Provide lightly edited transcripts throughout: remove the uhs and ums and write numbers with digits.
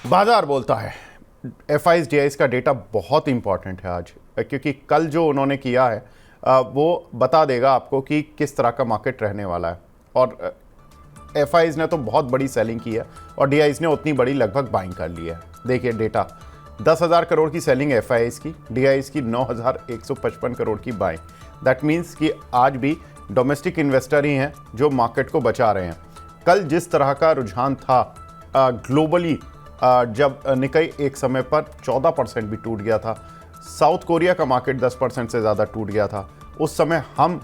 बाजार बोलता है। एफआईज डीआईज का डेटा बहुत इंपॉर्टेंट है आज, क्योंकि कल जो उन्होंने किया है वो बता देगा आपको कि किस तरह का मार्केट रहने वाला है। और एफआईज ने तो बहुत बड़ी सेलिंग की है और डीआईज ने उतनी बड़ी लगभग बाइंग कर ली है। देखिए डेटा, 10,000 करोड़ की सेलिंग एफआईज की, डीआईज की 9,155 करोड़ की बाइंग। दैट मीन्स कि आज भी डोमेस्टिक इन्वेस्टर ही हैं जो मार्केट को बचा रहे हैं। कल जिस तरह का रुझान था ग्लोबली, जब निकाई एक समय पर 14% भी टूट गया था, साउथ कोरिया का मार्केट 10% से ज़्यादा टूट गया था, उस समय हम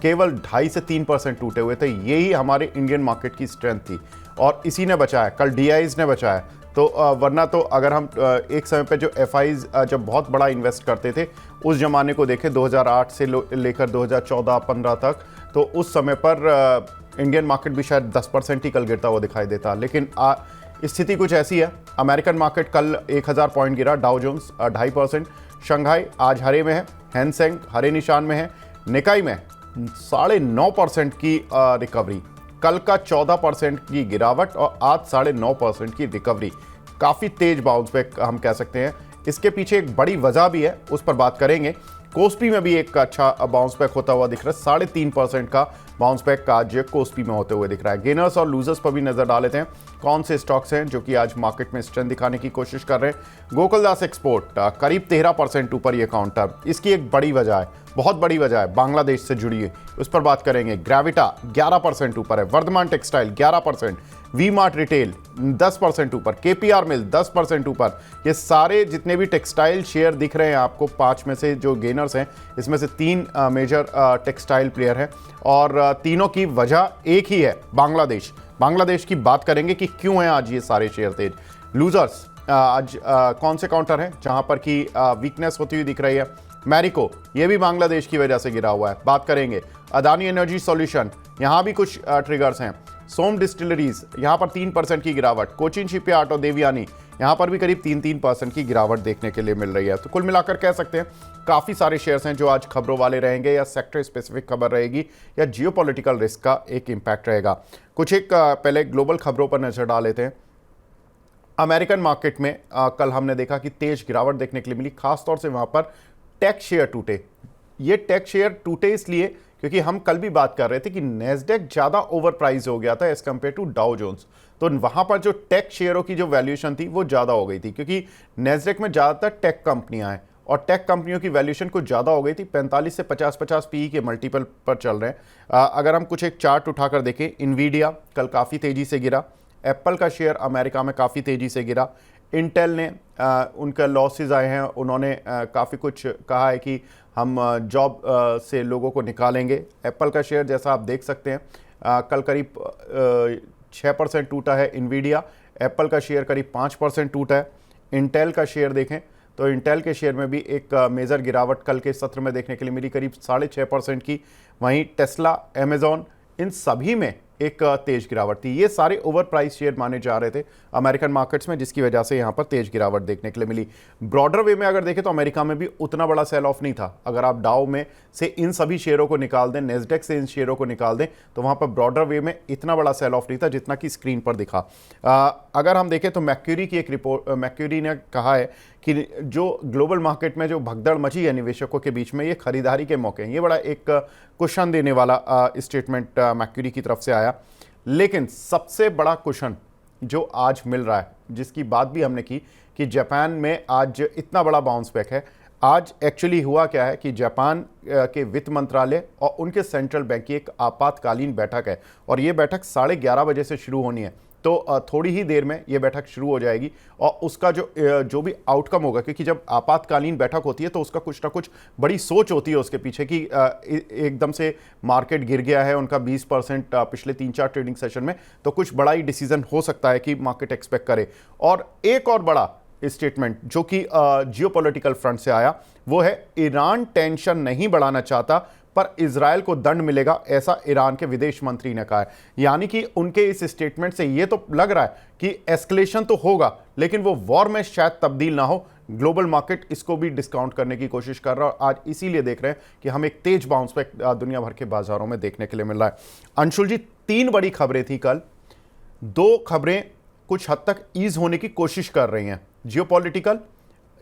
केवल 2.5 से 3% टूटे हुए थे। यही हमारे इंडियन मार्केट की स्ट्रेंथ थी और इसी ने बचाया, कल डीआईज ने बचाया। तो वरना तो अगर हम एक समय पे जो एफआईज जब बहुत बड़ा इन्वेस्ट करते थे, उस ज़माने को देखें 2008 से लेकर 2014-15 तक, तो उस समय पर इंडियन मार्केट भी शायद 10% ही कल गिरता हुआ दिखाई देता। लेकिन स्थिति कुछ ऐसी है। अमेरिकन मार्केट कल 1000 पॉइंट गिरा, डाउ जोन्स 2.5%, शंघाई आज हरे में है, हैंसेंग हरे निशान में है, निकाई में 9.5% की रिकवरी, कल का 14% की गिरावट और आज 9.5% की रिकवरी। काफ़ी तेज बाउंस बैक हम कह सकते हैं। इसके पीछे एक बड़ी वजह भी है, उस पर बात करेंगे। कोस्पी में भी एक अच्छा बाउंस बैक होता हुआ दिख रहा है, 3.5% का बाउंस बैक आज कोस्पी में होते हुए दिख रहा है। गेनर्स और लूजर्स पर भी नजर डाल लेते हैं, कौन से स्टॉक्स हैं जो कि आज मार्केट में स्ट्रेंथ दिखाने की कोशिश कर रहे हैं। गोकुलदास एक्सपोर्ट करीब 13% ऊपर ये काउंटर, इसकी एक बड़ी वजह है, बहुत बड़ी वजह है, बांग्लादेश से जुड़ी है, उस पर बात करेंगे। ग्रेविटा 11% ऊपर है, वर्धमान टेक्सटाइल 11%, वी मार्ट रिटेल 10% ऊपर, केपीआर मिल 10% ऊपर। ये सारे जितने भी टेक्सटाइल शेयर दिख रहे हैं आपको, 5 में से जो गेनर्स हैं, इसमें से 3 मेजर टेक्सटाइल प्लेयर हैं और तीनों की वजह एक ही है, बांग्लादेश की बात करेंगे कि क्यों है आज ये सारे शेयर तेज। लूजर्स आज कौन से काउंटर हैं जहां पर कि वीकनेस होती हुई दिख रही है। मैरिको, ये भी बांग्लादेश की वजह से गिरा हुआ है, बात करेंगे। अदानी एनर्जी सॉल्यूशन, यहां भी कुछ ट्रिगर्स हैं। सोम डिस्टिलरीज, यहां पर 3% की गिरावट। कोचिन शिपयार्ड और देवयानी, यहां पर भी करीब 3% की गिरावट देखने के लिए मिल रही है। तो कुल मिलाकर कह सकते हैं काफ़ी सारे शेयर्स हैं जो आज खबरों वाले रहेंगे, या सेक्टर स्पेसिफिक खबर रहेगी, या जियोपॉलिटिकल रिस्क का एक इम्पैक्ट रहेगा। कुछ एक पहले ग्लोबल खबरों पर नजर डाल लेते हैं। अमेरिकन मार्केट में कल हमने देखा कि तेज गिरावट देखने के लिए मिली, खासतौर से वहां पर टेक शेयर टूटे। ये टेक शेयर टूटे इसलिए क्योंकि हम कल भी बात कर रहे थे कि नेस्डेक ज़्यादा ओवर प्राइस हो गया था as compare to Dow Jones. तो वहां पर जो टेक शेयरों की जो वैल्यूएशन थी वो ज़्यादा हो गई थी, क्योंकि नेस्डेक में ज़्यादातर टेक कंपनियां हैं और टेक कंपनियों की वैल्यूएशन कुछ ज़्यादा हो गई थी। 45 से 50 पीई के मल्टीपल पर चल रहे हैं। अगर हम कुछ एक चार्ट उठाकर देखें, इन्वीडिया कल काफ़ी तेज़ी से गिरा, एप्पल का शेयर अमेरिका में काफ़ी तेज़ी से गिरा, इंटेल ने उनका लॉसेज आए हैं, उन्होंने काफ़ी कुछ कहा है कि हम जॉब से लोगों को निकालेंगे। एप्पल का शेयर जैसा आप देख सकते हैं कल करीब 6% टूटा है इन्वीडिया, एप्पल का शेयर करीब 5% टूटा है। इंटेल का शेयर देखें तो इंटेल के शेयर में भी एक मेजर गिरावट कल के सत्र में देखने के लिए मिली, करीब 6.5% की। वहीं टेस्ला, अमेजॉन, इन सभी में एक तेज गिरावट थी। ये सारे ओवर प्राइस शेयर माने जा रहे थे अमेरिकन मार्केट्स में, जिसकी वजह से यहां पर तेज गिरावट देखने के लिए मिली। ब्रॉडर वे में अगर देखें तो अमेरिका में भी उतना बड़ा सेल ऑफ नहीं था। अगर आप डाउ में से इन सभी शेयरों को निकाल दें, नेस्डेक से इन शेयरों को निकाल दें, तो वहां पर ब्रॉडर वे में इतना बड़ा सेल ऑफ नहीं था जितना कि स्क्रीन पर दिखा। अगर हम देखें तो मैक्यूरी की एक रिपोर्ट, मैक्यूरी ने कहा है कि जो ग्लोबल मार्केट में जो भगदड़ मची है निवेशकों के बीच में, ये खरीदारी के मौके हैं। ये बड़ा एक कुशन देने वाला स्टेटमेंट मैक्यूरी की तरफ से आया। लेकिन सबसे बड़ा कुशन जो आज मिल रहा है, जिसकी बात भी हमने की कि जापान में आज इतना बड़ा बाउंस बैक है। आज एक्चुअली हुआ क्या है कि जापान के वित्त मंत्रालय और उनके सेंट्रल बैंक की एक आपातकालीन बैठक है और ये बैठक 11:30 बजे से शुरू होनी है। तो थोड़ी ही देर में ये बैठक शुरू हो जाएगी और उसका जो भी आउटकम होगा, क्योंकि जब आपातकालीन बैठक होती है तो उसका कुछ ना कुछ बड़ी सोच होती है उसके पीछे कि एकदम से मार्केट गिर गया है उनका 20% पिछले 3-4 ट्रेडिंग सेशन में, तो कुछ बड़ा ही डिसीजन हो सकता है कि मार्केट एक्सपेक्ट करे। और एक और बड़ा स्टेटमेंट जो कि जियोपॉलिटिकल फ्रंट से आया वो है, ईरान टेंशन नहीं बढ़ाना चाहता पर इजराइल को दंड मिलेगा, ऐसा ईरान के विदेश मंत्री ने कहा है। यानी कि उनके इस स्टेटमेंट से ये तो लग रहा है कि एस्केलेशन तो होगा लेकिन वो वॉर में शायद तब्दील ना हो। ग्लोबल मार्केट इसको भी डिस्काउंट करने की कोशिश कर रहा है और आज इसीलिए देख रहे हैं कि हम एक तेज बाउंस बैक दुनिया भर के बाजारों में देखने के लिए मिल रहा है। अंशुल जी, 3 बड़ी खबरें थी कल, 2 खबरें कुछ हद तक ईज होने की कोशिश कर रही हैं। जियोपॉलिटिकल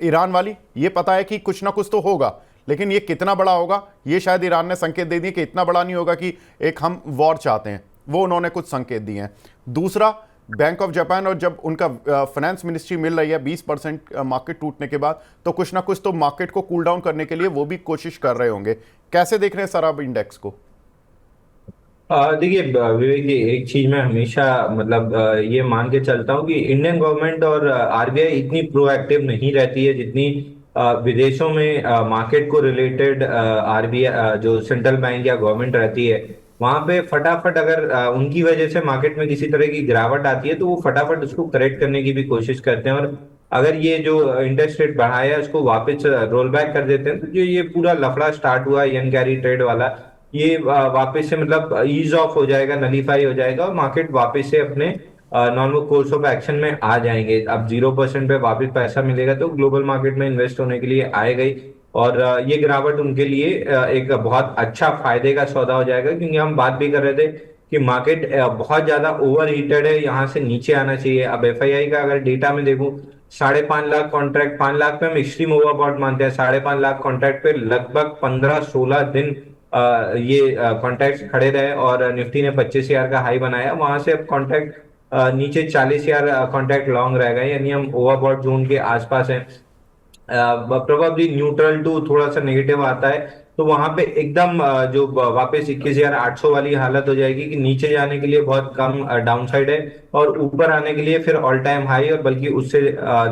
ईरान वाली, ये पता है कि कुछ ना कुछ तो होगा, लेकिन ये कितना बड़ा होगा ये शायद ईरान ने संकेत दे दिए कि इतना बड़ा नहीं होगा कि एक हम वॉर चाहते हैं, वो उन्होंने कुछ संकेत दिए हैं। दूसरा, बैंक ऑफ जापान, और जब उनका फाइनेंस मिनिस्ट्री मिल रही है 20% मार्केट टूटने के बाद, तो कुछ ना कुछ तो मार्केट को कूल डाउन करने के लिए वो भी कोशिश कर रहे होंगे। कैसे देख रहे हैं सर आप इंडेक्स को? देखिए विवेक जी, एक चीज मैं हमेशा मतलब ये मान के चलता हूँ कि इंडियन गवर्नमेंट और आरबीआई इतनी प्रोएक्टिव नहीं रहती है जितनी विदेशों में मार्केट को रिलेटेड आरबीआई जो सेंट्रल बैंक या गवर्नमेंट रहती है। वहां पे फटाफट अगर उनकी वजह से मार्केट में किसी तरह की गिरावट आती है तो वो फटाफट उसको करेक्ट करने की भी कोशिश करते हैं, और अगर ये जो इंटरेस्ट रेट बढ़ाया है उसको वापस रोल बैक कर देते हैं तो जो ये पूरा लफड़ा स्टार्ट हुआ यन कैरी ट्रेड वाला, ये वापस से मतलब ईज ऑफ हो जाएगा, नलीफाई हो जाएगा और मार्केट वापस से अपने नॉर्मल कोर्स ऑफ एक्शन में आ जाएंगे। अब 0% पे वापस पैसा मिलेगा तो ग्लोबल मार्केट में इन्वेस्ट होने के लिए आएगा ही, और ये गिरावट उनके लिए एक बहुत अच्छा फायदे का सौदा हो जाएगा, क्योंकि हम बात भी कर रहे थे कि मार्केट बहुत ज्यादा ओवर हीटेड है, यहाँ से नीचे आना चाहिए। अब एफआईआई का अगर डेटा में देखूं, 5.5 लाख कॉन्ट्रैक्ट, 5 लाख पे हम एक्सट्रीम ओवरबॉट मानते हैं, 5.5 लाख कॉन्ट्रैक्ट पे लगभग 15-16 दिन ये कॉन्ट्रैक्ट खड़े रहे और निफ्टी ने 25,000 का हाई बनाया। वहां से अब कॉन्ट्रैक्ट नीचे 40,000 कॉन्ट्रैक्ट लॉन्ग रह गए, यानी हम ओवरबॉट जोन के आसपास हैं। प्रोबेबली न्यूट्रल टू थोड़ा सा नेगेटिव आता है, तो वहां पे एकदम जो वापस 21,800 वाली हालत हो जाएगी कि नीचे जाने के लिए बहुत कम डाउनसाइड है और ऊपर आने के लिए फिर ऑल टाइम हाई, और बल्कि उससे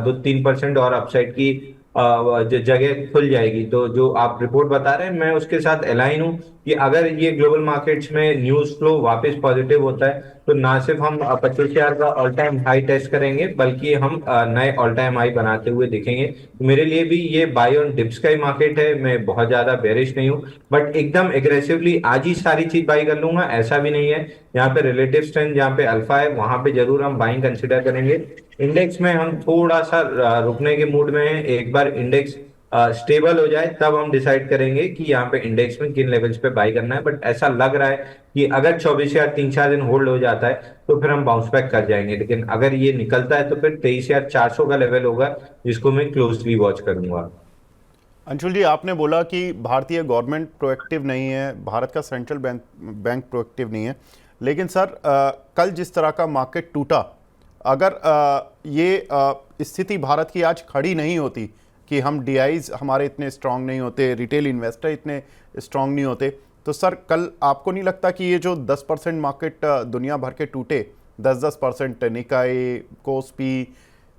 2-3% और अपसाइड की जगह खुल जाएगी। तो जो आप रिपोर्ट बता रहे हैं मैं उसके साथ अलाइन हूँ कि अगर ये ग्लोबल मार्केट्स में न्यूज फ्लो वापस पॉजिटिव होता है तो ना सिर्फ हम 25,000 का ऑल टाइम हाई टेस्ट करेंगे बल्कि हम नए ऑल टाइम हाई बनाते हुए दिखेंगे। तो मेरे लिए भी ये बाय ऑन डिप्स का ही मार्केट है, मैं बहुत ज्यादा बेरिश नहीं हूँ, बट एकदम एग्रेसिवली आज ही सारी चीज बाई कर लूंगा ऐसा भी नहीं है। यहाँ पे रिलेटिव स्ट्रेंथ जहाँ पे अल्फा है वहां पे जरूर हम बाइंग कंसिडर करेंगे। इंडेक्स में हम थोड़ा सा रुकने के मूड में है, एक बार इंडेक्स स्टेबल हो जाए तब हम डिसाइड करेंगे कि यहाँ पे इंडेक्स में किन लेवल्स पे बाई करना है। बट ऐसा लग रहा है कि अगर 24,000 3-4 दिन होल्ड हो जाता है तो फिर हम बाउंस बैक कर जाएंगे, लेकिन अगर ये निकलता है तो फिर 23,400 का लेवल होगा जिसको मैं क्लोजली वॉच करूंगा। अंशुल जी, आपने बोला कि भारतीय गवर्नमेंट प्रोएक्टिव नहीं है, भारत का सेंट्रल बैंक बैंक प्रोएक्टिव नहीं है, लेकिन सर कल जिस तरह का मार्केट टूटा, अगर ये स्थिति भारत की आज खड़ी नहीं होती कि हम डीआईज हमारे इतने स्ट्रांग नहीं होते, रिटेल इन्वेस्टर इतने स्ट्रांग नहीं होते, तो सर कल आपको नहीं लगता कि ये जो 10% मार्केट दुनिया भर के टूटे, 10-10% निकाय, कोस्पी,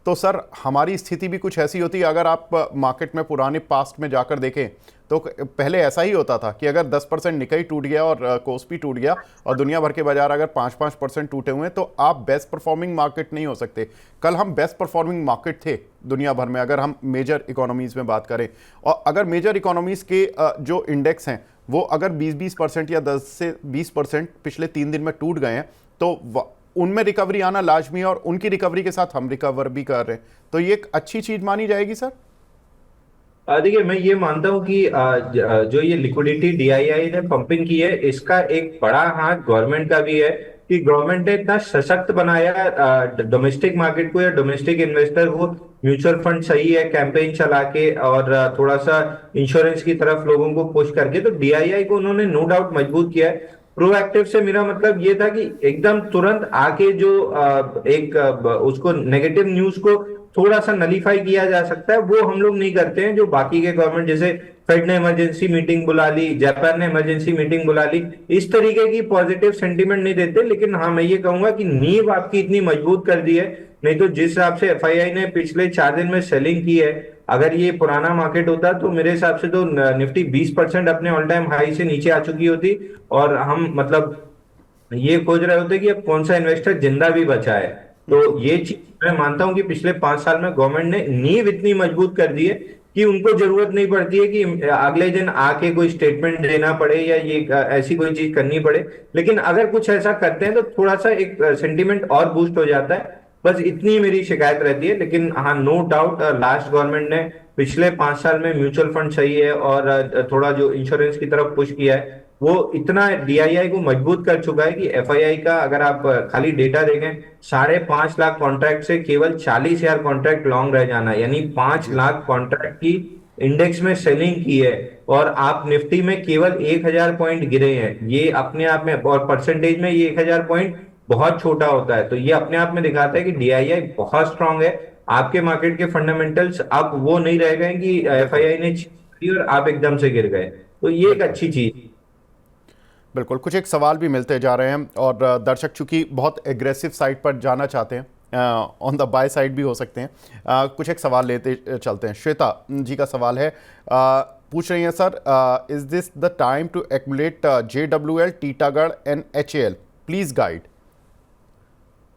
तो सर हमारी स्थिति भी कुछ ऐसी होती? अगर आप मार्केट में पुराने पास्ट में जाकर देखें तो पहले ऐसा ही होता था कि अगर 10% निकाई टूट गया और कोस्पी टूट गया और दुनिया भर के बाजार अगर 5-5% टूटे हुए हैं तो आप बेस्ट परफॉर्मिंग मार्केट नहीं हो सकते। कल हम बेस्ट परफॉर्मिंग मार्केट थे दुनिया भर में, अगर हम मेजर इकोनॉमीज़ में बात करें, और अगर मेजर इकोनॉमीज़ के जो इंडेक्स हैं वो अगर 20% या 10 से 20% पिछले 3 दिन में टूट गए हैं तो उनमें रिकवरी आना लाजमी है, और उनकी रिकवरी के साथ हम रिकवर भी कर रहे हैं, तो ये एक अच्छी चीज मानी जाएगी सर? देखिए मैं ये मानता हूँ कि जो ये लिक्विडिटी डीआईआई ने पंपिंग की है इसका एक बड़ा हाथ गवर्नमेंट का भी है, कि गवर्नमेंट ने इतना सशक्त बनाया डोमेस्टिक मार्केट को या डोमेस्टिक इन्वेस्टर को। म्यूचुअल फंड सही है कैंपेन चला के और थोड़ा सा इंश्योरेंस की तरफ लोगों को पुश करके, तो डीआईआई को उन्होंने नो डाउट मजबूत किया है। प्रोएक्टिव से मेरा मतलब ये था कि एकदम तुरंत आके जो उसको नेगेटिव न्यूज को थोड़ा सा नलीफाई किया जा सकता है वो हम लोग नहीं करते हैं, जो बाकी के गवर्नमेंट जैसे फेड ने इमरजेंसी मीटिंग बुला ली, जापान ने इमरजेंसी मीटिंग बुला ली, इस तरीके की पॉजिटिव सेंटीमेंट नहीं देते। लेकिन हाँ मैं ये कहूंगा कि नींव आपकी इतनी मजबूत कर दी है, नहीं तो जिस हिसाब से एफआईआई ने पिछले 4 दिन में सेलिंग की है, अगर ये पुराना मार्केट होता तो मेरे हिसाब से तो निफ्टी 20% अपने ऑल टाइम हाई से नीचे आ चुकी होती, और हम मतलब ये खोज रहे होते कि अब कौन सा इन्वेस्टर जिंदा भी बचा है। तो ये चीज मैं मानता हूं कि पिछले 5 साल में गवर्नमेंट ने नींव इतनी मजबूत कर दी है कि उनको जरूरत नहीं पड़ती है कि अगले दिन आके कोई स्टेटमेंट देना पड़े या ये ऐसी कोई चीज करनी पड़े। लेकिन अगर कुछ ऐसा करते हैं तो थोड़ा सा एक सेंटीमेंट और बूस्ट हो जाता है, बस इतनी मेरी शिकायत रहती है। लेकिन हाँ नो डाउट लास्ट गवर्नमेंट ने पिछले 5 साल में म्यूचुअल फंड सही है और थोड़ा जो इंश्योरेंस की तरफ पुश किया है, वो इतना डीआईआई को मजबूत कर चुका है कि एफआईआई का अगर आप खाली डेटा देखें, 5.5 लाख कॉन्ट्रैक्ट से केवल 40,000 कॉन्ट्रैक्ट लॉन्ग रह जाना, यानी 5 लाख कॉन्ट्रैक्ट की इंडेक्स में सेलिंग की है। और आप निफ्टी में केवल 1,000 पॉइंट गिरे हैं, ये अपने आप में, और परसेंटेज में ये 1,000 पॉइंट बहुत छोटा होता है। तो ये अपने आप में दिखाता है कि डीआईआई बहुत स्ट्रांग है। आपके मार्केट के फंडामेंटल्स अब वो नहीं रह गए कि बिल्कुल एफआईआई ने और आप एकदम से गिर गए। तो ये एक बिल्कुल अच्छी चीज। बिल्कुल। कुछ एक सवाल भी मिलते जा रहे हैं और दर्शक चूंकि बहुत एग्रेसिव साइड पर जाना चाहते हैं, ऑन द बाय साइड भी हो सकते हैं। कुछ एक सवाल लेते चलते हैं। श्वेता जी का सवाल है, पूछ रही हैं sir, is this the time to accumulate JWL, Titagarh and HAL? Please guide.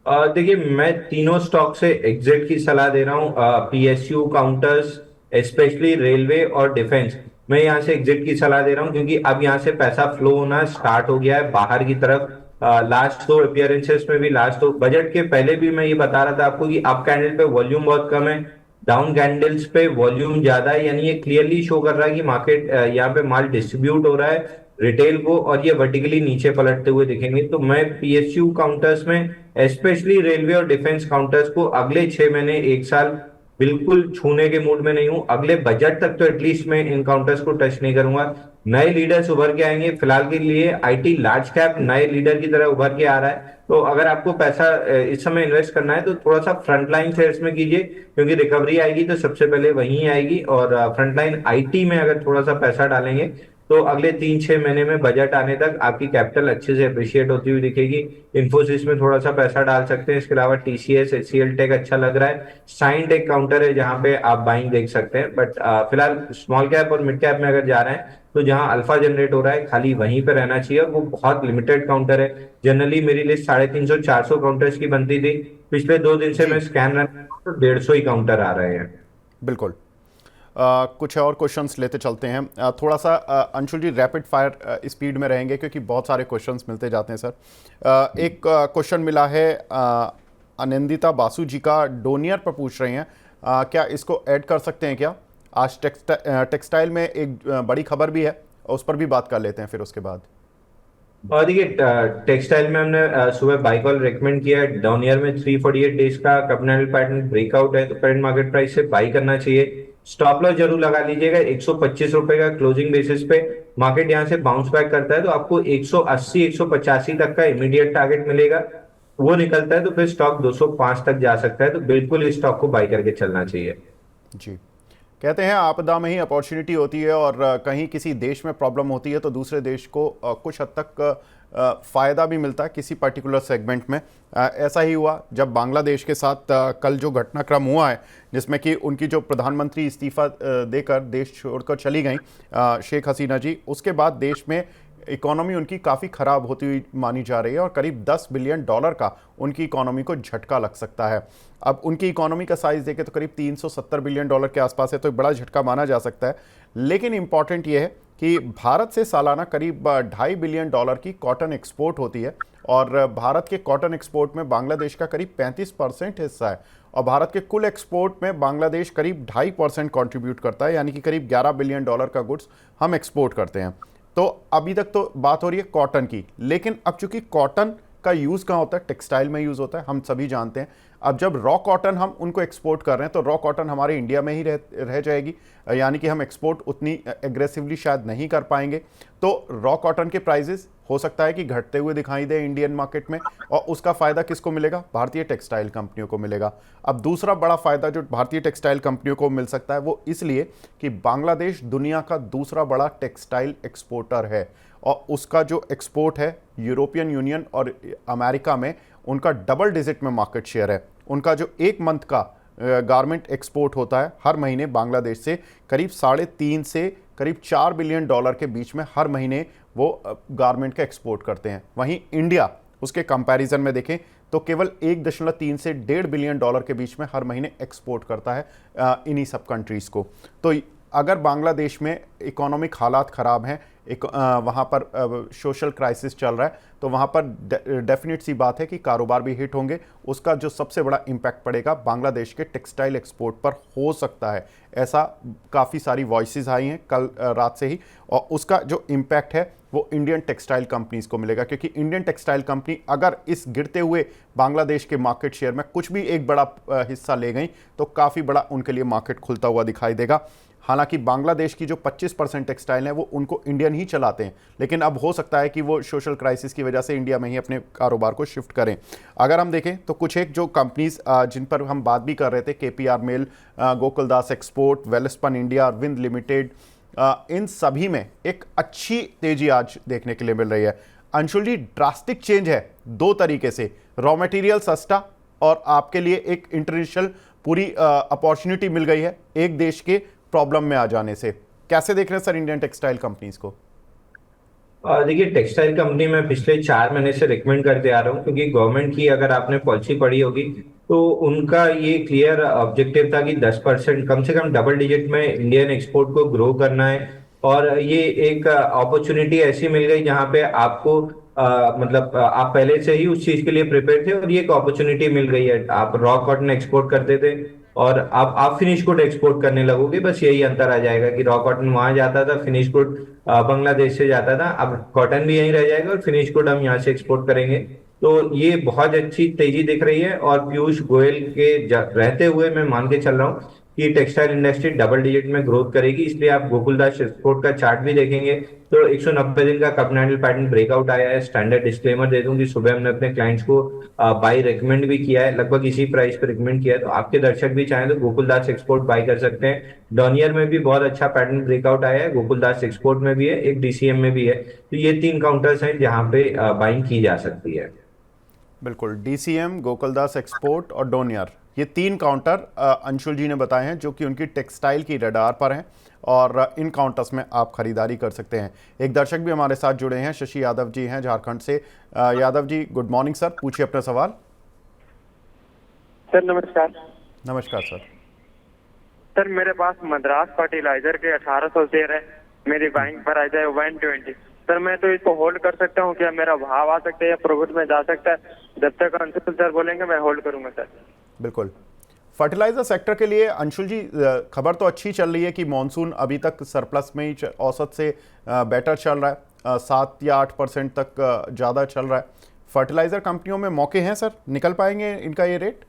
देखिए, मैं तीनों स्टॉक से एग्जिट की सलाह दे रहा हूँ। पीएसयू, काउंटर्स, स्पेशली रेलवे और डिफेंस, मैं यहाँ से एग्जिट की सलाह दे रहा हूँ, क्योंकि अब यहाँ से पैसा फ्लो होना स्टार्ट हो गया है बाहर की तरफ। लास्ट दो अपीयरेंसेस में भी, लास्ट दो बजट के पहले भी मैं ये बता रहा था आपको कि अप कैंडल पे वॉल्यूम बहुत कम है, डाउन कैंडल्स पे वॉल्यूम ज्यादा है, यानी ये क्लियरली शो कर रहा है कि मार्केट यहाँ पे माल डिस्ट्रीब्यूट हो रहा है रिटेल को, और ये वर्टिकली नीचे पलटते हुए दिखेंगे। तो मैं पीएसयू काउंटर्स में, स्पेशली रेलवे और डिफेंस काउंटर्स को अगले 6 महीने, 1 साल बिल्कुल छूने के मूड में नहीं हूं। अगले बजट तक तो एटलीस्ट मैं इन काउंटर्स को टच नहीं करूंगा। नए लीडर्स उभर के आएंगे, फिलहाल के लिए आईटी लार्ज कैप नए लीडर की तरह उभर के आ रहा है। तो अगर आपको पैसा इस समय इन्वेस्ट करना है तो थोड़ा सा फ्रंटलाइन शेयर्स में कीजिए, क्योंकि रिकवरी आएगी तो सबसे पहले वहीं आएगी। और फ्रंटलाइन आईटी में अगर थोड़ा सा पैसा डालेंगे तो अगले 3-6 महीने में बजट आने तक आपकी कैपिटल अच्छे से अप्रिशिएट होती हुई दिखेगी। इन्फोसिस में थोड़ा सा पैसा डाल सकते हैं। इसके अलावा टीसीएस, एचसीएल टेक अच्छा लग रहा है। साइन टेक काउंटर है जहां पे आप बाइंग देख सकते हैं। बट फिलहाल स्मॉल कैप और मिड कैप में अगर जा रहे हैं तो जहां अल्फा जनरेट हो रहा है खाली वहीं पे रहना चाहिए, और वो बहुत लिमिटेड काउंटर है। जनरली मेरी लिस्ट 350-400 काउंटर्स की बनती थी, पिछले 2 दिन से मैं जी स्कैन रन कर रहा हूं तो 150 ही काउंटर आ रहे हैं। बिल्कुल। कुछ और क्वेश्चंस लेते चलते हैं। थोड़ा सा अंशुल जी रैपिड फायर स्पीड में रहेंगे क्योंकि बहुत सारे क्वेश्चंस मिलते जाते हैं सर। एक क्वेश्चन मिला है, आनंदिता बासु जी का, डोनियर पर पूछ रही हैं, क्या इसको ऐड कर सकते हैं क्या? आज टेक्सटाइल में एक बड़ी खबर भी है, उस पर भी बात कर लेते हैं फिर उसके बाद। और देखिए, टेक्सटाइल में हमने सुबह बाई कॉल रेकमेंड किया है। डाउन ईयर में 348 डेज का कैपिटल पैटर्न ब्रेकआउट है, तो करंट मार्केट प्राइस से बाई करना चाहिए। स्टॉप लॉस जरूर लगा लीजिएगा 125 रुपए का क्लोजिंग बेसिस पे। मार्केट यहाँ से बाउंस बैक करता है तो आपको 180, 185 तक का इमीडिएट टारगेट मिलेगा। वो निकलता है तो फिर स्टॉक 205 तक जा सकता है, तो बिल्कुल इस स्टॉक को बाई करके चलना चाहिए। जी, कहते हैं आपदा में ही अपॉर्चुनिटी होती है, और कहीं किसी देश में प्रॉब्लम होती है तो दूसरे देश को कुछ हद तक फ़ायदा भी मिलता है किसी पर्टिकुलर सेगमेंट में। ऐसा ही हुआ जब बांग्लादेश के साथ कल जो घटनाक्रम हुआ है, जिसमें कि उनकी जो प्रधानमंत्री इस्तीफ़ा देकर देश छोड़कर चली गई शेख हसीना जी, उसके बाद देश में इकोनॉमी उनकी काफ़ी ख़राब होती हुई मानी जा रही है और करीब $10 बिलियन का उनकी इकोनॉमी को झटका लग सकता है। अब उनकी इकोनॉमी का साइज़ देखें तो करीब $370 बिलियन के आसपास है, तो एक बड़ा झटका माना जा सकता है। लेकिन इंपॉर्टेंट ये है कि भारत से सालाना करीब $2.5 बिलियन की कॉटन एक्सपोर्ट होती है, और भारत के कॉटन एक्सपोर्ट में बांग्लादेश का करीब 35% हिस्सा है, और भारत के कुल एक्सपोर्ट में बांग्लादेश करीब 2.5% कॉन्ट्रीब्यूट करता है, यानी कि करीब $11 बिलियन का गुड्स हम एक्सपोर्ट करते हैं। तो अभी तक तो बात हो रही है कॉटन की, लेकिन अब चूंकि कॉटन का यूज़ कहाँ होता है, टेक्सटाइल में यूज़ होता है, हम सभी जानते हैं। अब जब रॉ कॉटन हम उनको एक्सपोर्ट कर रहे हैं तो रॉ कॉटन हमारे इंडिया में ही रह जाएगी, यानी कि हम एक्सपोर्ट उतनी एग्रेसिवली शायद नहीं कर पाएंगे। तो रॉ कॉटन के प्राइजेस हो सकता है कि घटते हुए दिखाई दे इंडियन मार्केट में, और उसका फ़ायदा किसको मिलेगा? भारतीय टेक्सटाइल कंपनियों को मिलेगा। अब दूसरा बड़ा फ़ायदा जो भारतीय टेक्सटाइल कंपनियों को मिल सकता है वो इसलिए कि बांग्लादेश दुनिया का दूसरा बड़ा टेक्सटाइल एक्सपोर्टर है, और उसका जो एक्सपोर्ट है यूरोपियन यूनियन और अमेरिका में उनका डबल डिजिट में मार्केट शेयर है। उनका जो एक मंथ का गारमेंट एक्सपोर्ट होता है हर महीने बांग्लादेश से, करीब 3.5 से करीब $4 बिलियन के बीच में हर महीने वो गारमेंट का एक्सपोर्ट करते हैं। वहीं इंडिया उसके कंपैरिजन में देखें तो केवल 1.3 से $1.5 बिलियन के बीच में हर महीने एक्सपोर्ट करता है इन्हीं सब कंट्रीज़ को। तो अगर बांग्लादेश में इकोनॉमिक हालात ख़राब हैं, एक वहाँ पर सोशल क्राइसिस चल रहा है, तो वहाँ पर डेफिनेट सी बात है कि कारोबार भी हिट होंगे। उसका जो सबसे बड़ा इम्पैक्ट पड़ेगा बांग्लादेश के टेक्सटाइल एक्सपोर्ट पर हो सकता है, ऐसा काफ़ी सारी वॉइसेस आई हैं कल रात से ही। और उसका जो इम्पैक्ट है वो इंडियन टेक्सटाइल कंपनीज को मिलेगा, क्योंकि इंडियन टेक्सटाइल कंपनी अगर इस गिरते हुए बांग्लादेश के मार्केट शेयर में कुछ भी एक बड़ा हिस्सा ले गई तो काफ़ी बड़ा उनके लिए मार्केट खुलता हुआ दिखाई देगा। हालांकि बांग्लादेश की जो 25% टेक्सटाइल है वो उनको इंडियन ही चलाते हैं, लेकिन अब हो सकता है कि वो सोशल क्राइसिस की वजह से इंडिया में ही अपने कारोबार को शिफ्ट करें। अगर हम देखें तो कुछ एक जो कंपनीज जिन पर हम बात भी कर रहे थे, केपीआर मिल, गोकुलदास एक्सपोर्ट, वेलस्पन इंडिया, विंद लिमिटेड, इन सभी में एक अच्छी तेजी आज देखने के लिए मिल रही है। अंशुल जी, ड्रास्टिक चेंज है दो तरीके से, रॉ मटेरियल सस्ता और आपके लिए एक इंटरनेशनल पूरी अपॉर्चुनिटी मिल गई है एक देश के प्रॉब्लम में आ जाने से। कैसे देख रहे हैं सर इंडियन टेक्सटाइल कंपनीज को? देखिए, टेक्सटाइल कंपनी मैं पिछले 4 महीने से रिकमेंड करते आ रहा हूँ, क्योंकि गवर्नमेंट की अगर आपने पॉलिसी पढ़ी होगी तो उनका ये क्लियर ऑब्जेक्टिव था कि 10% कम से कम डबल डिजिट में इंडियन एक्सपोर्ट को ग्रो करना है। और ये एक अपॉर्चुनिटी ऐसी मिल गई जहाँ पे आपको मतलब आप पहले से ही उस चीज के लिए प्रिपेयर थे और ये एक अपॉर्चुनिटी मिल गई है। आप रॉ कॉटन एक्सपोर्ट करते थे और आप फिनिश गुड एक्सपोर्ट करने लगोगे, बस यही अंतर आ जाएगा कि रॉ कॉटन वहां जाता था, फिनिश गुड बांग्लादेश से जाता था। अब कॉटन भी यहीं रह जाएगा और फिनिश गुड हम यहाँ से एक्सपोर्ट करेंगे। तो ये बहुत अच्छी तेजी दिख रही है और पीयूष गोयल के रहते हुए मैं मान के चल रहा हूँ कि टेक्सटाइल इंडस्ट्री डबल डिजिट में ग्रोथ करेगी। इसलिए आप गोकुलदास एक्सपोर्ट का चार्ट भी देखेंगे तो 190 दिन का कप कैंडल पैटर्न ब्रेकआउट आया है। स्टैंडर्ड डिस्क्लेमर दे दूं कि सुबह हमने अपने क्लाइंट्स को बाई रिकमेंड भी किया है, लगभग इसी प्राइस पे रिकमेंड किया है। तो आपके दर्शक भी चाहें तो गोकुलदास एक्सपोर्ट बाई कर सकते हैं। डॉनियर में भी बहुत अच्छा पैटर्न ब्रेकआउट आया है, गोकुलदास एक्सपोर्ट में भी है, एक डीसीएम में भी है। तो ये 3 काउंटर्स हैं जहां पे बाइंग की जा सकती है। बिल्कुल, डीसीएम, गोकुलदास एक्सपोर्ट और डोनियर, ये 3 काउंटर अंशुल जी ने बताए हैं जो कि उनकी टेक्सटाइल की रडार पर हैं और इन काउंटर्स में आप खरीदारी कर सकते हैं। एक दर्शक भी हमारे साथ जुड़े हैं, शशि यादव जी हैं झारखंड से। Yadav ji, good morning sir, पूछिए अपना सवाल। सर नमस्कार। नमस्कार सर। सर मेरे पास मद्रास फर्टिलाइजर के 1800 शेयर है, मेरी बाइंग पर आ जाए 120। सर मैं तो इसको होल्ड कर सकता हूँ, क्या मेरा भाव आ सकता है या प्रॉफिट में जा सकता है? जब तक अंशुल सर बोलेंगे मैं होल्ड करूंगा सर। बिल्कुल, फर्टिलाइजर सेक्टर के लिए अंशुल जी खबर तो अच्छी चल रही है कि मॉनसून अभी तक सरप्लस में ही औसत से बेटर चल रहा है, 7 या 8% तक ज़्यादा चल रहा है। फर्टिलाइजर कंपनियों में मौके हैं सर, निकल पाएंगे इनका ये रेट?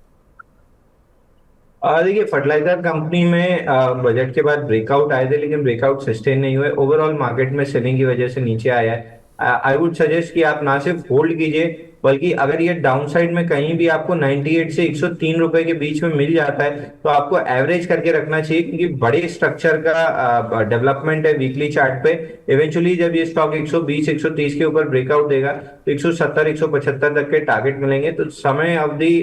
देखिए, फर्टिलाइजर कंपनी में बजट के बाद ब्रेकआउट आए थे, लेकिन ब्रेकआउट सस्टेन नहीं हुए। ओवरऑल मार्केट में सेलिंग की वजह से नीचे आया है। आई वुड सजेस्ट कि आप ना सिर्फ होल्ड कीजिए, बल्कि अगर ये डाउन साइड में कहीं भी आपको 98 से 103 रुपए के बीच में मिल जाता है तो आपको एवरेज करके रखना चाहिए, क्योंकि बड़े स्ट्रक्चर का डेवलपमेंट है वीकली चार्ट पे। इवेंचुअली जब ये स्टॉक 120 130 के ऊपर ब्रेकआउट देगा तो 170 175 तक के टारगेट मिलेंगे। तो समय अवधि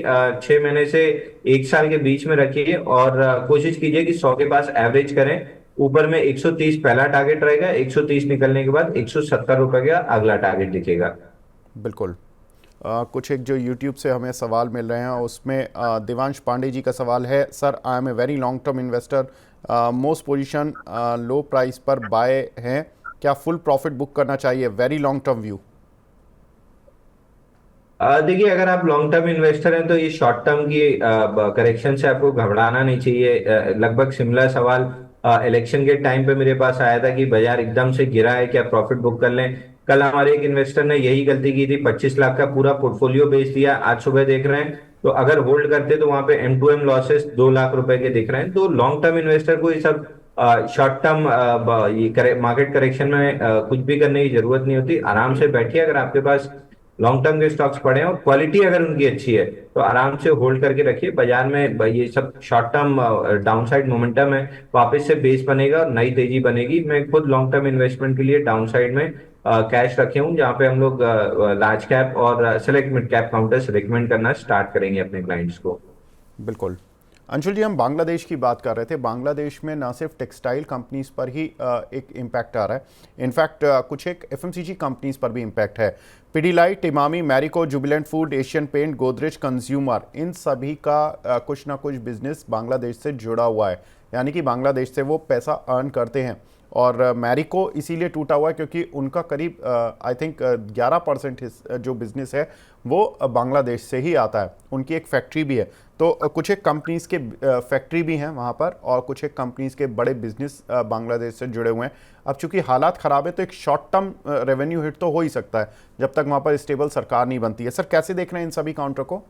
6 महीने से 1 साल के बीच में रखिए और कोशिश कीजिए कि 100 के पास एवरेज करें। ऊपर में 130 पहला टारगेट रहेगा, 130 निकलने के बाद 170 रुपए का अगला टारगेट दिखेगा। बिल्कुल। कुछ एक जो YouTube से हमें सवाल मिल रहे हैं उसमें देवांश पांडे जी का सवाल है, sir I am a very long term investor, most position low price पर बाय हैं, क्या फुल प्रॉफिट बुक करना चाहिए? Very long term view. देखिए, अगर आप लॉन्ग टर्म इन्वेस्टर हैं तो ये शॉर्ट टर्म की करेक्शन से आपको घबराना नहीं चाहिए। लगभग सिमिलर सवाल इलेक्शन के टाइम पे मेरे पास आया था कि बाजार एकदम से गिरा है, क्या प्रॉफिट बुक कर लें। कल हमारे एक इन्वेस्टर ने यही गलती की थी, 25 लाख का पूरा पोर्टफोलियो बेच दिया। आज सुबह देख रहे हैं तो अगर होल्ड करते तो वहां पे M2M लॉसेस 2 लाख रुपए के दिख रहे हैं। तो लॉन्ग टर्म इन्वेस्टर को ये सब शॉर्ट टर्म मार्केट करेक्शन में कुछ भी करने की जरूरत नहीं होती। आराम से बैठिए, अगर आपके पास लॉन्ग टर्म के स्टॉक्स पड़े हैं और क्वालिटी अगर उनकी अच्छी है तो आराम से होल्ड करके रखिए। बाजार में ये सब शॉर्ट टर्म डाउनसाइड मोमेंटम है, वापस से बेस बनेगा और नई तेजी बनेगी। मैं खुद लॉन्ग टर्म इन्वेस्टमेंट के लिए डाउनसाइड में कैश रखे हूँ, जहाँ पे हम लोग लार्ज कैप और select mid cap counters recommend करना स्टार्ट करेंगे अपने क्लाइंट्स को। बिल्कुल। अंशुल जी, हम बांग्लादेश की बात कर रहे थे। बांग्लादेश में ना सिर्फ टेक्सटाइल कंपनीज पर ही एक इम्पैक्ट आ रहा है, इनफैक्ट कुछ एक एफएमसीजी कंपनीज पर भी इम्पैक्ट है। पिडीलाइट, इमामी, मैरिको, जुबिलेंट फूड, एशियन पेंट, गोदरेज कंज्यूमर, इन सभी का कुछ ना कुछ बिजनेस बांग्लादेश से जुड़ा हुआ है, यानी कि बांग्लादेश से वो पैसा अर्न करते हैं और मैरिको इसीलिए टूटा हुआ है क्योंकि उनका करीब आई थिंक 11% जो बिजनेस है वो बांग्लादेश से ही आता है। उनकी एक फैक्ट्री भी है, तो कुछ एक कंपनीज़ के फैक्ट्री भी हैं वहाँ पर और कुछ एक कंपनीज़ के बड़े बिजनेस बांग्लादेश से जुड़े हुए हैं। अब चूंकि हालात ख़राब है तो एक शॉर्ट टर्म रेवेन्यू हिट तो हो ही सकता है जब तक वहाँ पर स्टेबल सरकार नहीं बनती है। सर कैसे देख रहे हैं इन सभी काउंटर को?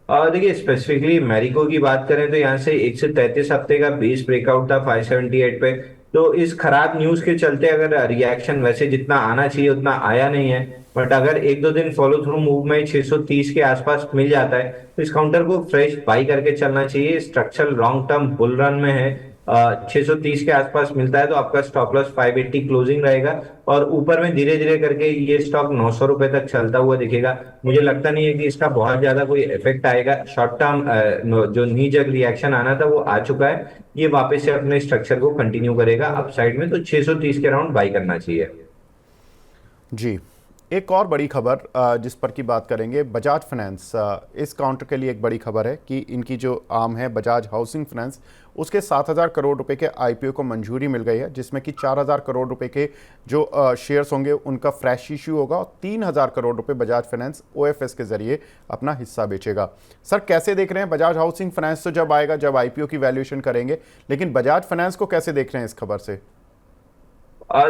देखिए, स्पेसिफिकली मैरिको की बात करें तो यहाँ से 133 हफ्ते का बेस ब्रेकआउट था 578 पे। तो इस खराब न्यूज के चलते अगर रिएक्शन वैसे जितना आना चाहिए उतना आया नहीं है, बट अगर एक दो दिन फॉलो थ्रू मूव में 630 के आसपास मिल जाता है तो इस काउंटर को फ्रेश बाई करके चलना चाहिए। Structural long term bull run में है। 630 के आसपास मिलता है तो आपका स्टॉप लॉस 580 क्लोजिंग रहेगा और ऊपर में धीरे धीरे करके ये स्टॉक 900 रुपए तक चलता हुआ दिखेगा। मुझे लगता नहीं है कि इसका बहुत ज्यादा कोई इफेक्ट आएगा। शॉर्ट टर्म जो नी जग रिएक्शन आना था वो आ चुका है। ये वापस से अपने स्ट्रक्चर को कंटिन्यू करेगा अपसाइड में, तो 630 के राउंड बाई करना चाहिए। जी, एक और बड़ी खबर जिस पर की बात करेंगे, बजाज फाइनेंस। इस काउंटर के लिए एक बड़ी खबर है कि इनकी जो आर्म है बजाज हाउसिंग फाइनेंस, उसके 7,000 करोड़ रुपए के आईपीओ को मंजूरी मिल गई है, जिसमें कि 4,000 करोड़ रुपए के जो शेयर्स होंगे उनका फ्रेश इश्यू होगा और 3,000 करोड़ रुपए बजाज फाइनेंस ओएफएस के जरिए अपना हिस्सा बेचेगा। सर कैसे देख रहे हैं बजाज हाउसिंग फाइनेंस? तो जब आएगा जब आईपीओ की वैल्यूएशन करेंगे, लेकिन बजाज फाइनेंस को कैसे देख रहे हैं इस खबर से?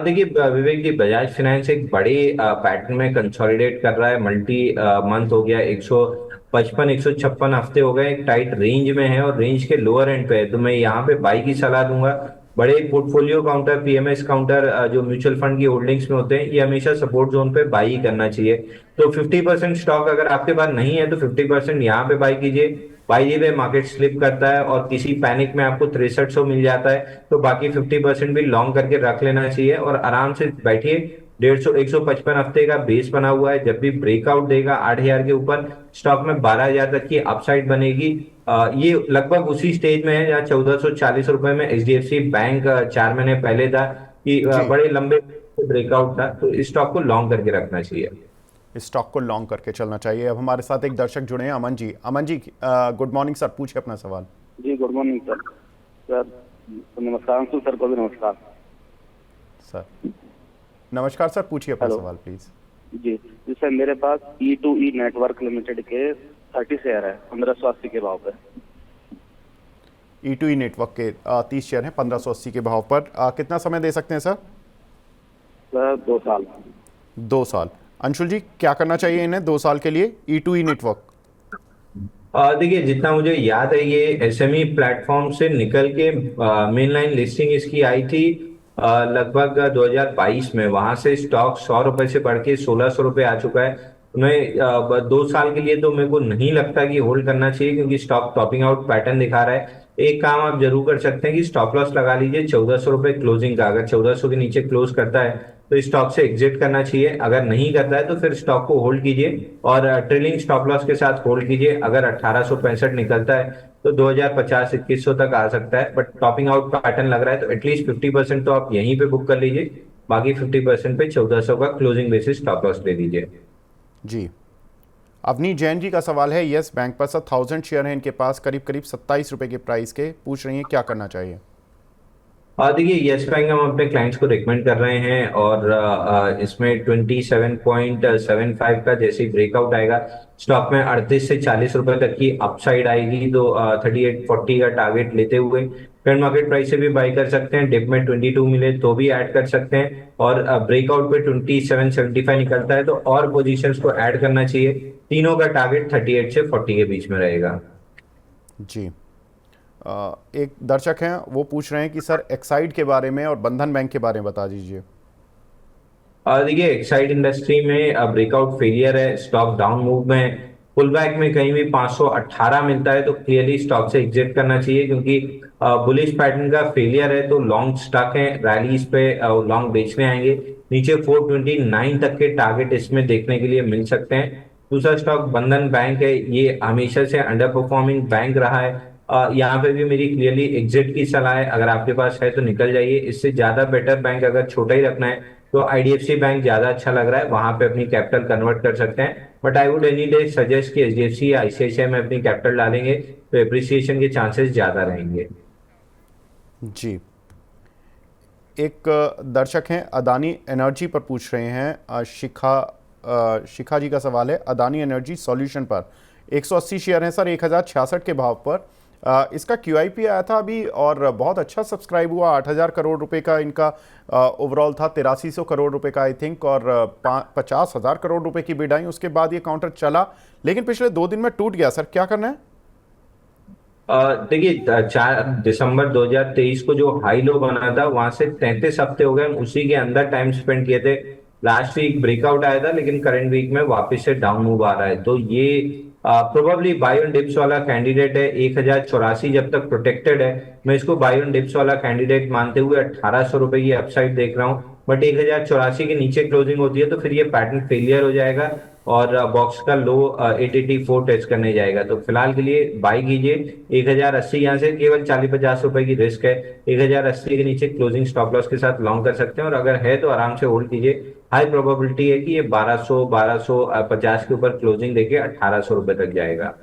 देखिए विवेक जी, बजाज फाइनेंस एक बड़े पैटर्न में कंसोलिडेट कर रहा है। मल्टी मंथ हो गया, 155 156 हफ्ते हो गए, एक टाइट रेंज में है और रेंज के लोअर एंड पे है। तो मैं यहाँ पे बाई की सलाह दूंगा। बड़े पोर्टफोलियो काउंटर, पीएमएस काउंटर जो म्यूचुअल फंड की होल्डिंग्स में होते हैं, ये हमेशा सपोर्ट जोन पे बाई करना चाहिए। तो 50% स्टॉक अगर आपके पास नहीं है तो 50% यहाँ पे बाई कीजिए। बाई पे मार्केट स्लिप करता है और किसी पैनिक में आपको 6300 मिल जाता है तो बाकी 50% भी लॉन्ग करके रख लेना चाहिए और आराम से बैठिए। 150 155 हफ्ते का बेस बना हुआ है। जब भी ब्रेकआउट देगा 8,000 के ऊपर, स्टॉक में 12,000 तक की अपसाइड बनेगी। ये लगभग उसी स्टेज में है जहाँ 1440 रुपए में एचडीएफसी बैंक 4 महीने पहले था कि बड़े लंबे ब्रेकआउट था। तो इस स्टॉक को लॉन्ग करके रखना चाहिए। इस स्टॉक को लॉन्ग करके चलना चाहिए। अब हमारे साथ एक दर्शक जुड़े हैं, Aman ji. Aman ji good morning sir, पूछिए अपना सवाल। जी गुड मॉर्निंग सर। सर नमस्कार। अंशु सर को भी नमस्कार। सर नमस्कार सर, पूछिए अपना सवाल प्लीज। जी जी सर, मेरे पास E2E नेटवर्क लिमिटेड के 30 शेयर है 1580 के भाव पे। E2E नेटवर्क के 30 शेयर हैं 1580 के भाव पर। कितना समय दे सकते हैं सर? सर 2 साल। 2 साल। अंशुल जी क्या करना चाहिए इन्हें 2 साल के लिए E2E नेटवर्क? देखिए, जितना मुझे याद है ये एसएमई प्लेटफॉर्म से निकल के मेन लाइन लिस्टिंग इसकी आई थी लगभग 2022 में। वहां से स्टॉक 100 रुपए से बढ़ के 1,600 रुपए आ चुका है। मैं 2 साल के लिए तो मेरे को नहीं लगता कि होल्ड करना चाहिए क्योंकि स्टॉक टॉपिंग आउट पैटर्न दिखा रहा है। एक काम आप जरूर कर सकते हैं कि स्टॉप लॉस लगा लीजिए 1,400 रुपए क्लोजिंग का। अगर 1,400 के नीचे क्लोज करता है तो स्टॉक से एग्जिट करना चाहिए। अगर नहीं करता है तो फिर स्टॉक को होल्ड कीजिए और ट्रेलिंग स्टॉप लॉस के साथ होल्ड कीजिए। अगर 1865 निकलता है तो 2050 2100 तक आ सकता है, बट टॉपिंग आउट पैटर्न लग रहा है तो एटलीस्ट 50% तो आप यहीं पे बुक कर लीजिए। बाकी 50% पे 1400 का क्लोजिंग बेसिस स्टॉप लॉस ले लीजिए। जी, अवनी जैन जी का सवाल है यस बैंक पर। सर 1000 शेयर है इनके पास, करीब करीब 27 रुपए के प्राइस के। पूछ रही हैं क्या करना चाहिए? देखिए, यस बैंक हम अपने क्लाइंट्स को रिकमेंड कर रहे हैं और इसमें 27.75 का जैसे ही ब्रेकआउट आएगा स्टॉक में 38 से 40 रुपए तक की अपसाइड आएगी। तो 3840 का टारगेट लेते हुए करंट मार्केट प्राइस से भी बाई कर सकते हैं। डिप में 22 मिले तो भी ऐड कर सकते हैं और ब्रेकआउट पे 2775 निकलता है तो और पोजीशंस को ऐड करना चाहिए। तीनों का टारगेट 38 से 40 के बीच में रहेगा। जी, एक दर्शक हैं वो पूछ रहे हैं कि सर एक्साइड के बारे में और बंधन बैंक के बारे में बता दीजिए। देखिए, एक्साइड इंडस्ट्री में ब्रेकआउट फेलियर है, स्टॉक डाउन मूव में है। पुल बैक में कहीं भी 518 मिलता है तो क्लियरली स्टॉक से एग्जिट करना चाहिए क्योंकि बुलिश पैटर्न का फेलियर है। तो लॉन्ग स्टॉक है, रैलीज पे लॉन्ग बेचने आएंगे। नीचे 429 तक के टारगेट इसमें देखने के लिए मिल सकते हैं। दूसरा स्टॉक बंधन बैंक है, ये हमेशा से अंडर परफॉर्मिंग बैंक रहा है। यहाँ पे भी मेरी क्लियरली एग्जिट की सलाह है। अगर आपके पास है तो निकल जाइए। इससे ज्यादा बेटर बैंक अगर छोटा ही रखना है तो आईडीएफसी बैंक ज्यादा अच्छा लग रहा है, वहां पे अपनी कैपिटल कन्वर्ट कर सकते हैं। But I would any day suggest कि एचडीएफसी या आईसीआईसीआई में अपनी कैपिटल डालेंगे तो एप्रिसिएशन के चांसेस ज्यादा रहेंगे। जी, एक दर्शक हैं अदानी एनर्जी पर पूछ रहे हैं, शिखा जी का सवाल है अदानी एनर्जी सॉल्यूशन पर 180 शेयर हैं सर 1066 के भाव पर। इसका QIP आया था अभी और बहुत अच्छा सब्सक्राइब हुआ, 8000 करोड़ रुपए का इनका ओवरऑल था, 8300 करोड़ रुपए का आई थिंक, और 50,000 करोड़ रुपए की बिड आई। उसके बाद ये काउंटर चला लेकिन पिछले 2 दिन में टूट गया। सर क्या करना है? देखिए 4 दिसंबर 2023 को जो हाई लो बना था वहां से 33 हफ्ते हो गए, हम उसी के अंदर टाइम स्पेंड किए थे। लास्ट वीक ब्रेकआउट आया था लेकिन करंट वीक में वापस से डाउन मूव आ रहा है, तो ये प्रोबेबली बाय ऑन डिप्स वाला कैंडिडेट है। 1084 जब तक प्रोटेक्टेड है, मैं इसको बाय ऑन डिप्स वाला कैंडिडेट मानते हुए 1800 रुपए की अपसाइड देख रहा हूँ। बट 1084 के नीचे क्लोजिंग होती है तो फिर ये पैटर्न फेलियर हो जाएगा और बॉक्स का लो 884 टेस्ट करने जाएगा। तो फिलहाल के लिए बाई कीजिए 1080, यहाँ से केवल 40-50 रुपए की रिस्क है। 1080 के नीचे क्लोजिंग स्टॉप लॉस के साथ लॉन्ग कर सकते हैं और अगर है तो आराम से होल्ड कीजिए। हाई प्रोबेबिलिटी है कि ये 1250 के ऊपर क्लोजिंग देके 1800 रुपए तक जाएगा।